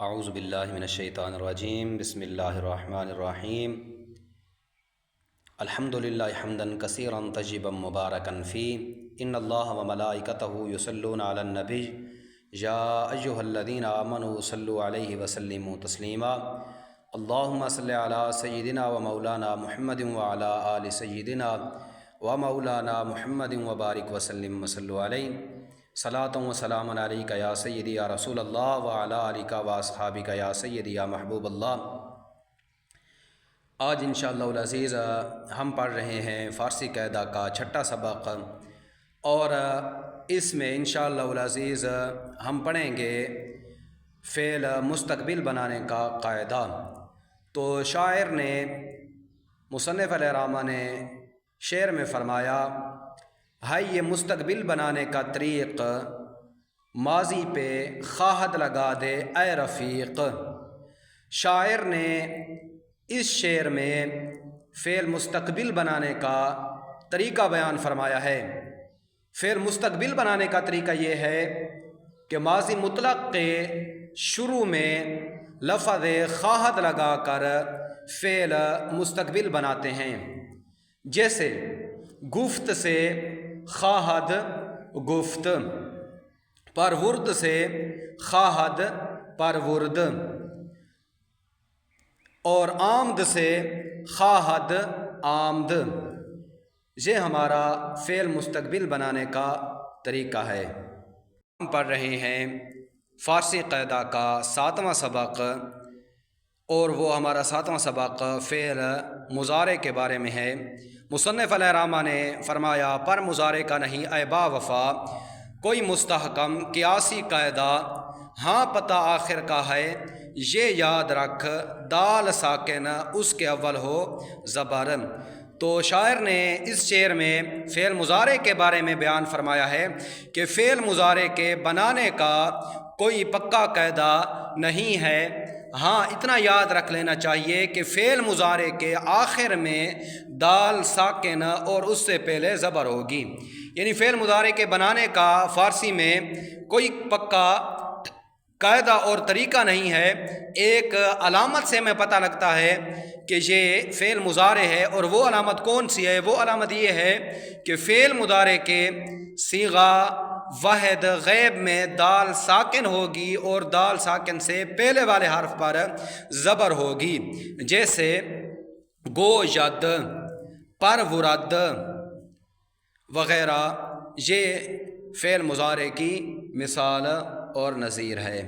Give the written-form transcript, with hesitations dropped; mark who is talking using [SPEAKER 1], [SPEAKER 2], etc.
[SPEAKER 1] اعوذ باللہ من الشیطان الرجیم بسم اللہ الرحمن الرحیم الحمدللہ حمدا کثیرا طیبا مبارکا فیہ ان اللہ وملائکتہ یصلون علی النبی یا ایہا الذین آمنوا صلوا علیہ وسلموا تسلیما اللہم صلی علی سیدنا و مولانا محمد وعلی آل سیدنا و مولانا محمد وبارک وسلم وصلوا علیہ صلاۃ و سلام علیک یا سیدی یا رسول اللہ وعلی آلک و اصحابک یا سیدی یا محبوب اللہ۔ آج انشاءاللہ العزیز ہم پڑھ رہے ہیں فارسی قاعدہ کا چھٹا سبق، اور اس میں انشاءاللہ العزیز ہم پڑھیں گے فعل مستقبل بنانے کا قاعدہ۔ تو شاعر نے، مصنف علیہ رحمہ نے شعر میں فرمایا ہے یہ مستقبل بنانے کا طریق، ماضی پہ خواہد لگا دے اے رفیق۔ شاعر نے اس شعر میں فعل مستقبل بنانے کا طریقہ بیان فرمایا ہے۔ فعل مستقبل بنانے کا طریقہ یہ ہے کہ ماضی مطلق کے شروع میں لفظ خواہد لگا کر فعل مستقبل بناتے ہیں، جیسے گفت سے خواہد گفت، پرورد سے خواہد پرورد، اور آمد سے خواہد آمد۔ یہ ہمارا فعل مستقبل بنانے کا طریقہ ہے۔ ہم پڑھ رہے ہیں فارسی قاعدہ کا 7واں سبق، اور وہ ہمارا 7واں سبق فعل مضارع کے بارے میں ہے۔ مصنف علیہ رحمہ نے فرمایا پر مضارع کا نہیں اے با وفا کوئی مستحکم قیاسی قاعدہ، ہاں پتہ آخر کا ہے یہ یاد رکھ دال ساکن اس کے اول ہو زبر۔ تو شاعر نے اس شعر میں فعل مضارع کے بارے میں بیان فرمایا ہے کہ فعل مضارع کے بنانے کا کوئی پکا قاعدہ نہیں ہے، ہاں اتنا یاد رکھ لینا چاہیے کہ فعل مضارع کے آخر میں دال ساکن اور اس سے پہلے زبر ہوگی۔ یعنی فعل مضارع کے بنانے کا فارسی میں کوئی پکا قاعدہ اور طریقہ نہیں ہے۔ ایک علامت سے ہمیں پتہ لگتا ہے کہ یہ فعل مضارع ہے، اور وہ علامت کون سی ہے؟ وہ علامت یہ ہے کہ فعل مضارع کے صیغہ واحد غیب میں دال ساکن ہوگی، اور دال ساکن سے پہلے والے حرف پر زبر ہوگی، جیسے گو ید، پرورد وغیرہ۔ یہ فعل مضارع کی مثال اور نظیر ہے۔